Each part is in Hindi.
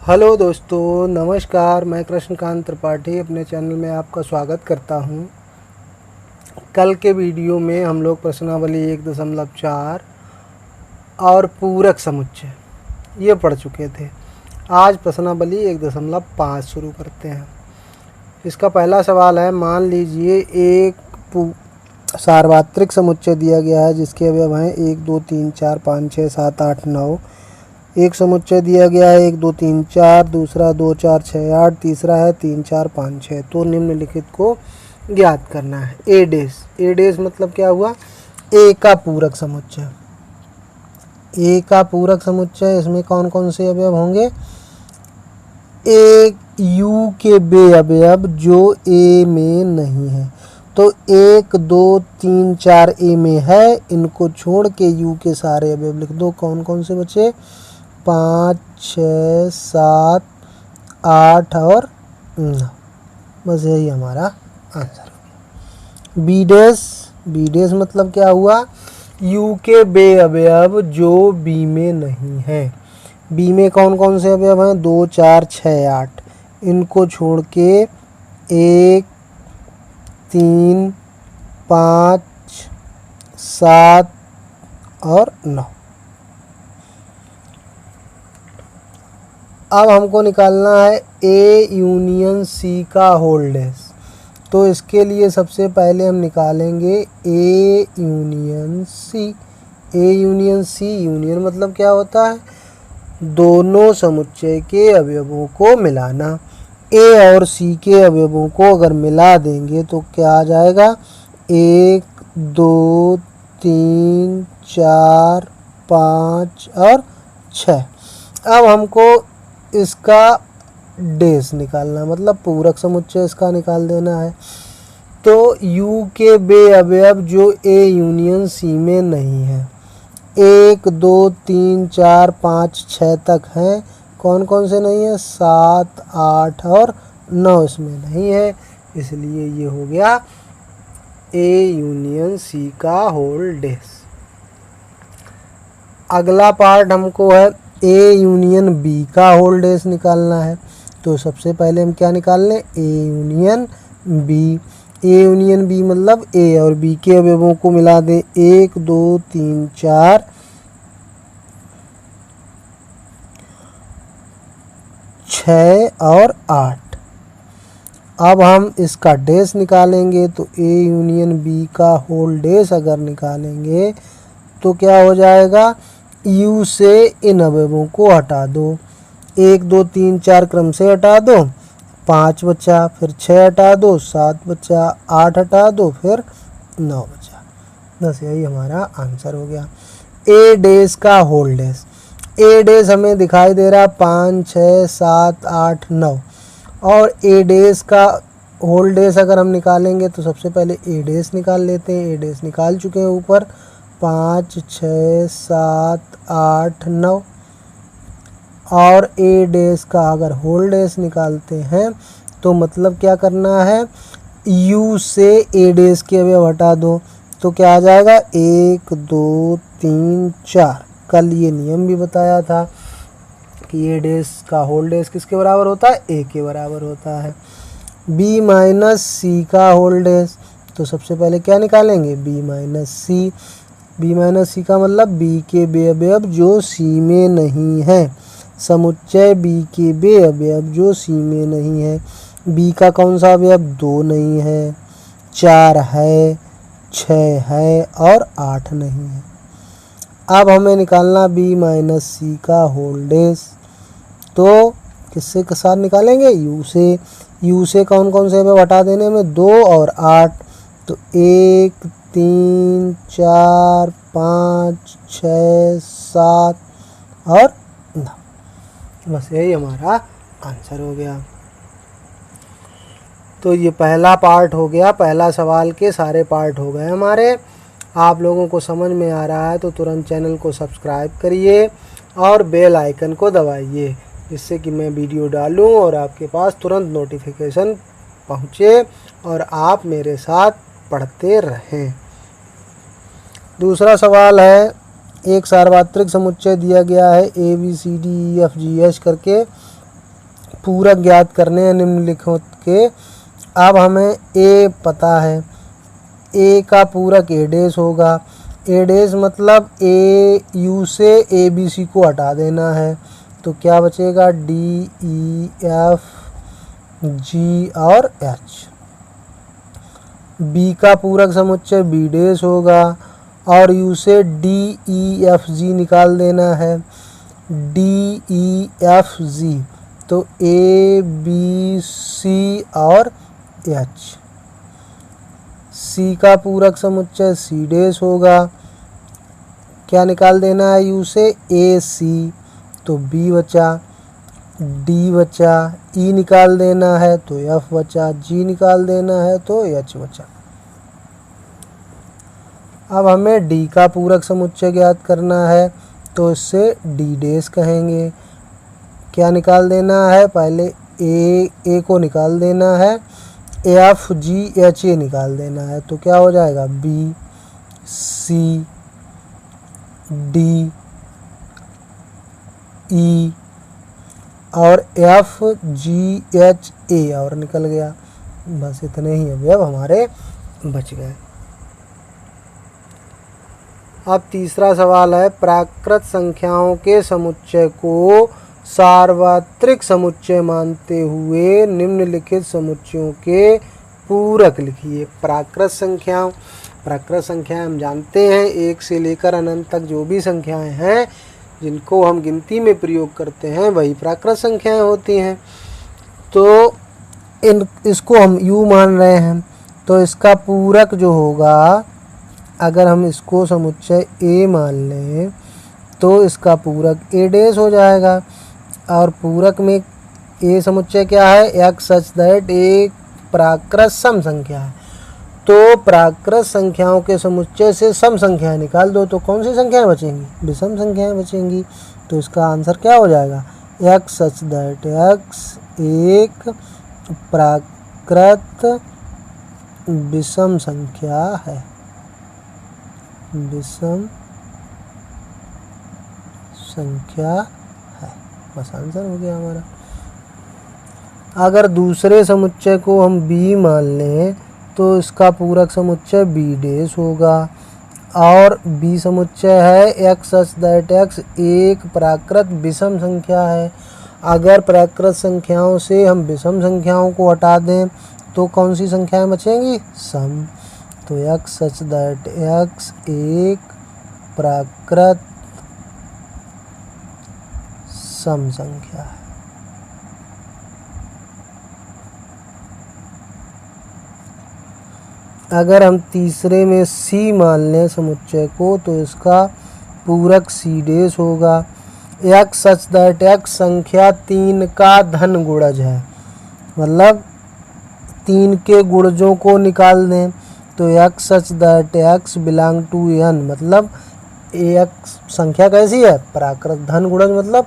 हेलो दोस्तों, नमस्कार। मैं कृष्णकांत त्रिपाठी अपने चैनल में आपका स्वागत करता हूं। कल के वीडियो में हम लोग प्रश्नावली 1.4 और पूरक समुच्चय ये पढ़ चुके थे। आज प्रश्नावली 1.5 शुरू करते हैं। इसका पहला सवाल है, मान लीजिए एक सार्वत्रिक समुच्चय दिया गया है जिसके अवयव हैं 1 2 3 4 5 6 7 8 9। एक समुच्चय दिया गया है 1 2 3 4, दूसरा 2 4 6 8, तीसरा है 3 4 5 6। तो निम्नलिखित को ज्ञात करना है। ए डेश मतलब क्या हुआ? ए का पूरक समुच्चय। ए का पूरक समुच्चय, इसमें कौन कौन से अवयव होंगे? एक यू के बे अवयव जो ए में नहीं है। तो 1 2 3 4 ए में है, इनको छोड़ के यू के सारे अवयव लिख दो। कौन कौन से बचे? 5 6 7 8 और 9। बस यही हमारा आंसर हो गया। बी डेश मतलब क्या हुआ? यू के बे अवयव जो बी में नहीं है। बी में कौन कौन से अवयव हैं? 2 4 6 8। इनको छोड़ के 1 3 5 7 और 9। अब हमको निकालना है ए यूनियन सी का होल डेश। तो इसके लिए सबसे पहले हम निकालेंगे A union C. A union C, union मतलब क्या होता है? दोनों समुच्चय के अवयवों को मिलाना। ए और सी के अवयवों को अगर मिला देंगे तो क्या आ जाएगा? 1 2 3 4 5 और 6। अब हमको इसका डेश निकालना, मतलब पूरक समुच्चय इसका निकाल देना है। तो यू के बे अवयव जो ए यूनियन सी में नहीं है, 1 2 3 4 5 6 तक हैं। कौन कौन से नहीं है? 7 8 और 9 इसमें नहीं है, इसलिए ये हो गया ए यूनियन सी का होल डेश। अगला पार्ट हमको है ए यूनियन बी का होल डेश निकालना है। तो सबसे पहले हम क्या निकाल लें? A union B. A union B मतलब ए और बी के अवयवों को मिला दें। 1 2 3 4 6 और 8। अब हम इसका डेश निकालेंगे। तो ए यूनियन बी का होल डेश अगर निकालेंगे तो क्या हो जाएगा? यू से इन अवयवों को हटा दो। 1 2 3 4 क्रम से हटा दो, 5 बचा, फिर 6 हटा दो, 7 बचा, 8 हटा दो, फिर 9 बचा। बस यही हमारा आंसर हो गया। ए डेश का होल डेश। ए डेश हमें दिखाई दे रहा 5 6 7 8 9। और ए डेश का होल डेश अगर हम निकालेंगे तो सबसे पहले ए डेश निकाल लेते हैं। ए डेश निकाल चुके हैं ऊपर, 5 6 7 8 9। और ए डेश का अगर होल डेश निकालते हैं तो मतलब क्या करना है? यू से ए डेश के अवयव हटा दो। तो क्या आ जाएगा? 1 2 3 4। कल ये नियम भी बताया था कि ए डेश का होल डेश किसके बराबर होता है? ए के बराबर होता है। बी माइनस सी का होल डेश। तो सबसे पहले क्या निकालेंगे? बी माइनस सी। बी माइनस सी का मतलब बी के बे अवयव जो सी में नहीं है। समुच्चय बी के बे अवयव जो सी में नहीं है। बी का कौन सा अवयव? 2 नहीं है, 4 है, 6 है और 8 नहीं है। अब हमें निकालना बी माइनस सी का होल डेश। तो किससे के साथ निकालेंगे? यू से। यू से कौन कौन से अवयव हटा देने में? 2 और 8। तो 1 3 4 5 6 7 और 9। बस यही हमारा आंसर हो गया। तो ये पहला पार्ट हो गया। पहला सवाल के सारे पार्ट हो गए हमारे। आप लोगों को समझ में आ रहा है तो तुरंत चैनल को सब्सक्राइब करिए और बेल आइकन को दबाइए, जिससे कि मैं वीडियो डालूं और आपके पास तुरंत नोटिफिकेशन पहुंचे और आप मेरे साथ पढ़ते रहें। दूसरा सवाल है, एक सार्वत्रिक समुच्चय दिया गया है ABCDEFGH करके पूरक ज्ञात करने हैं निम्नलिखित के। अब हमें ए पता है, ए का पूरक ए डैश होगा। ए डैश मतलब ए यू से ए बी सी को हटा देना है, तो क्या बचेगा डी ई एफ जी और एच। बी का पूरक समुच्चय बी डैश होगा और यू से डी ई एफ जी निकाल देना है, डी ई एफ जी, तो ए बी सी और एच। सी का पूरक समुच्चय सी डैश होगा, क्या निकाल देना है यू से ए सी, तो बी बचा, डी बचा, ई निकाल देना है तो एफ बचा, जी निकाल देना है तो एच बचा। अब हमें डी का पूरक समुच्चय ज्ञात करना है, तो इससे डी डैश कहेंगे। क्या निकाल देना है, पहले ए को निकाल देना है, एफ जी एच ए निकाल देना है, तो क्या हो जाएगा बी सी डी ई और एफ जी एच ए और निकल गया। बस इतने ही अवयव हमारे बच गए। अब तीसरा सवाल है, प्राकृत संख्याओं के समुच्चय को सार्वत्रिक समुच्चय मानते हुए निम्नलिखित समुच्चयों के पूरक लिखिए। प्राकृत संख्याएं हम जानते हैं, एक से लेकर अनंत तक जो भी संख्याएं हैं जिनको हम गिनती में प्रयोग करते हैं वही प्राकृत संख्याएं होती हैं। तो इसको हम u मान रहे हैं, तो इसका पूरक जो होगा, अगर हम इसको समुच्चय a मान लें तो इसका पूरक a डैश हो जाएगा। और पूरक में a समुच्चय क्या है, x सच दैट एक प्राकृत सम संख्या है। तो प्राकृत संख्याओं के समुच्चय से सम संख्याएं निकाल दो, तो कौन सी संख्याएं बचेंगी, विषम संख्याएं बचेंगी। तो इसका आंसर क्या हो जाएगा, x सच दैट x एक प्राकृत विषम संख्या है, विषम संख्या है। बस आंसर हो गया हमारा। अगर दूसरे समुच्चय को हम b मान लें तो इसका पूरक समुच्चय b डैश होगा और b समुच्चय है x सच दैट x एक प्राकृत विषम संख्या है। अगर प्राकृत संख्याओं से हम विषम संख्याओं को हटा दें तो कौन सी संख्याएं बचेंगी, सम। तो x सच दैट x एक प्राकृत सम संख्या है। अगर हम तीसरे में c मान लें समुच्चय को तो इसका पूरक c डैश होगा। x सच दैट x संख्या 3 का धन गुणज है, मतलब 3 के गुणजों को निकाल दें तो x such that x belong to n, मतलब x संख्या कैसी है, प्राकृत। धन गुणज मतलब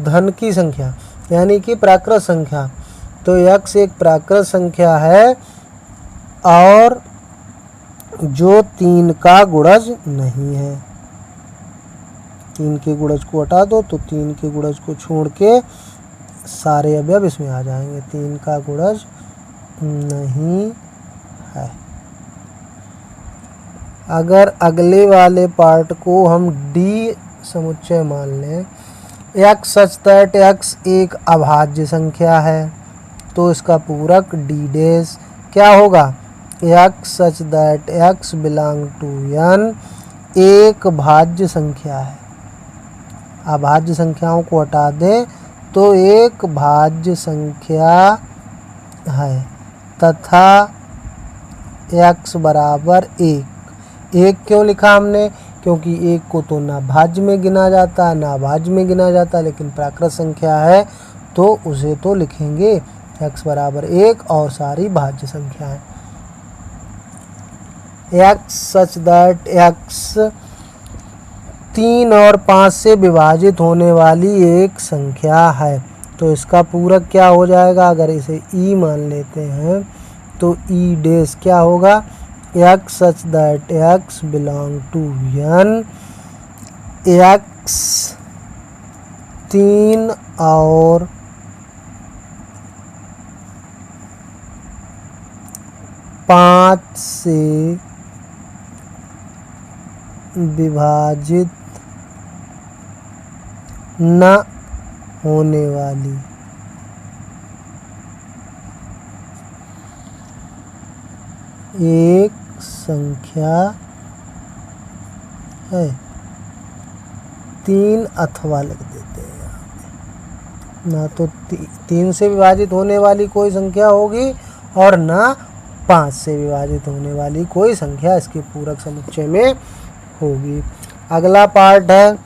धन की संख्या, यानी कि प्राकृत संख्या। तो x एक प्राकृत संख्या है और जो 3 का गुणज नहीं है। 3 के गुणज को हटा दो तो 3 के गुणज को छोड़ के सारे अवयव इसमें आ जाएंगे। 3 का गुणज नहीं है। अगर अगले वाले पार्ट को हम d समुच्चय मान लें, x सच दैट x एक अभाज्य संख्या है, तो इसका पूरक d डैश क्या होगा, x such that x belong to n एक भाज्य संख्या है। अभाज्य संख्याओं को हटा दें तो एक भाज्य संख्या है तथा x बराबर 1। 1 क्यों लिखा हमने, क्योंकि 1 को तो ना भाज्य में गिना जाता ना भाज्य में गिना जाता, लेकिन प्राकृत संख्या है तो उसे तो लिखेंगे x बराबर 1 और सारी भाज्य संख्याएं। x सच दैट x 3 और 5 से विभाजित होने वाली एक संख्या है, तो इसका पूरक क्या हो जाएगा। अगर इसे e मान लेते हैं तो e डैश क्या होगा, x such that x belong to n, x 3 और 5 से विभाजित न होने वाली एक संख्या है। 3 अथवा लिख देते हैं यहाँ पे। ना तो 3 से विभाजित होने वाली कोई संख्या होगी और ना 5 से विभाजित होने वाली कोई संख्या इसके पूरक समुच्चय में होगी। अगला पार्ट है,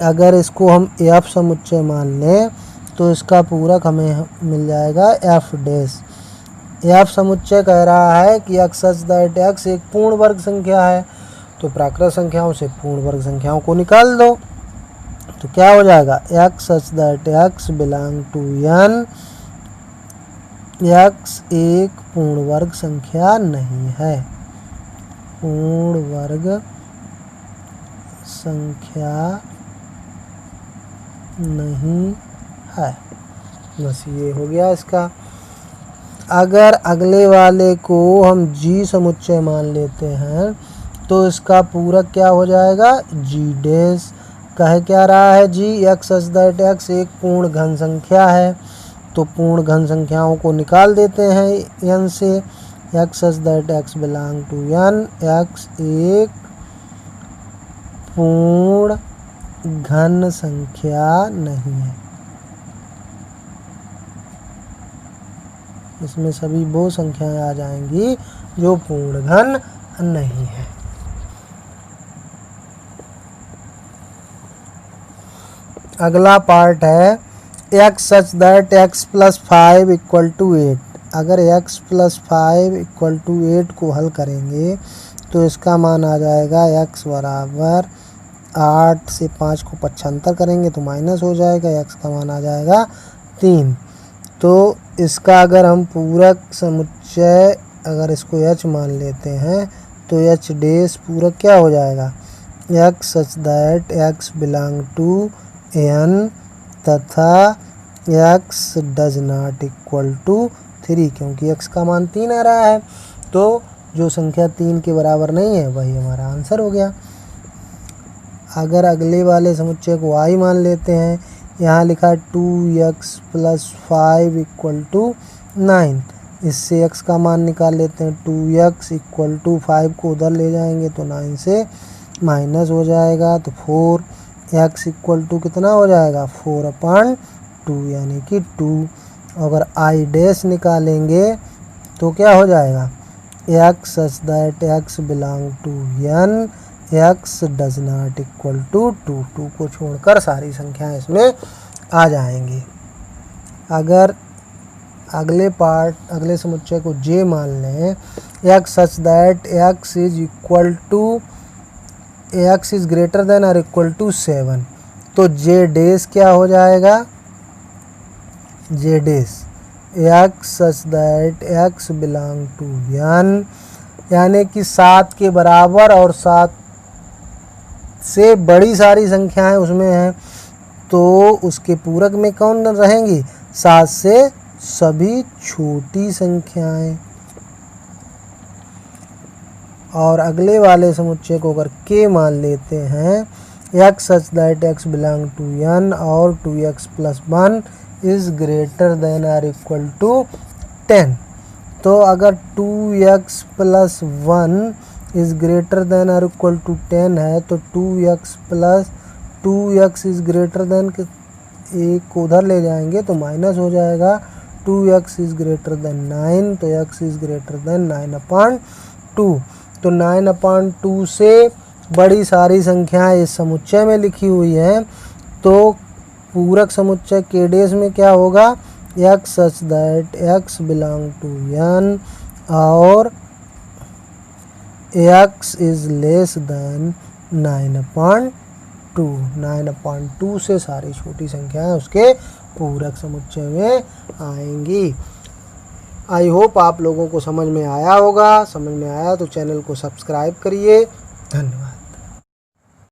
अगर इसको हम एफ समुच्चय मान लें तो इसका पूरक हमें मिल जाएगा एफ डैश। एफ समुच्चय कह रहा है कि एक्स सच दैट एक्स एक पूर्ण वर्ग संख्या है, तो प्राकृत संख्याओं से पूर्ण वर्ग संख्याओं को निकाल दो। तो क्या हो जाएगा, x such that x belong to n, x एक पूर्ण वर्ग संख्या नहीं है, पूर्ण वर्ग संख्या नहीं है। बस ये हो गया इसका। अगर अगले वाले को हम जी समुच्चय मान लेते हैं तो इसका पूरक क्या हो जाएगा, जी डैश। कह क्या रहा है जी, एक्स सच दैट एक्स एक पूर्ण घन संख्या है, तो पूर्ण घन संख्याओं को निकाल देते हैं एन से। X such that x belong to n, x एक पूर्ण घन संख्या नहीं है। इसमें सभी वो संख्याएं आ जाएंगी जो पूर्ण घन नहीं है। अगला पार्ट है, x such that x plus 5 equal to 8। अगर एक्स प्लस 5 इक्वल टू 8 को हल करेंगे तो इसका मान आ जाएगा एक्स बराबर 8 से 5 को पक्षांतर करेंगे तो माइनस हो जाएगा, एक्स का मान आ जाएगा 3। तो इसका अगर हम पूरक समुच्चय अगर इसको एच मान लेते हैं तो एच डैश पूरक क्या हो जाएगा, x such that x belong to n तथा x does not equal to 3, क्योंकि एक्स का मान 3 आ रहा है, तो जो संख्या 3 के बराबर नहीं है वही हमारा आंसर हो गया। अगर अगले वाले समुच्चय को आई मान लेते हैं, यहाँ लिखा है 2x प्लस 5 इक्वल टू 9, इससे x का मान निकाल लेते हैं। 2x इक्वल टू 5 को उधर ले जाएंगे तो 9 से माइनस हो जाएगा, तो 4x इक्वल टू कितना हो जाएगा, 4/2 यानी कि 2। अगर आई डैश निकालेंगे तो क्या हो जाएगा, x such that x belong to n, x does not equal to 2 को छोड़कर सारी संख्याएं इसमें आ जाएंगी। अगर अगले समुच्चय को जे मान लें, x such that x is equal to x is greater than और इक्वल टू 7, तो जे डैश क्या हो जाएगा, j dash x such that x belong to n, यानी कि 7 के बराबर और 7 से बड़ी सारी संख्याएं उसमें हैं, तो उसके पूरक में कौन रहेंगी, 7 से सभी छोटी संख्याएं। और अगले वाले समुच्चय को अगर के मान लेते हैं, x such that x belong to n और 2x plus 1 is greater than और इक्वल टू 10, तो अगर 2x plus 1 is greater than और इक्वल टू 10 है तो 2x plus 2x is greater then, एक को उधर ले जाएंगे तो माइनस हो जाएगा, 2x इज ग्रेटर देन 9, तो x इज ग्रेटर देन 9/2, तो 9/2 से बड़ी सारी संख्याएं इस समुच्चय में लिखी हुई हैं, तो पूरक समुच्चय के डैश में क्या होगा, x such that x belong to n और एक्स इज लेस देन 9/2, 9/2 से सारी छोटी संख्याएं उसके पूरक समुच्चय में आएंगी। आई होप आप लोगों को समझ में आया होगा। समझ में आया तो चैनल को सब्सक्राइब करिए। धन्यवाद।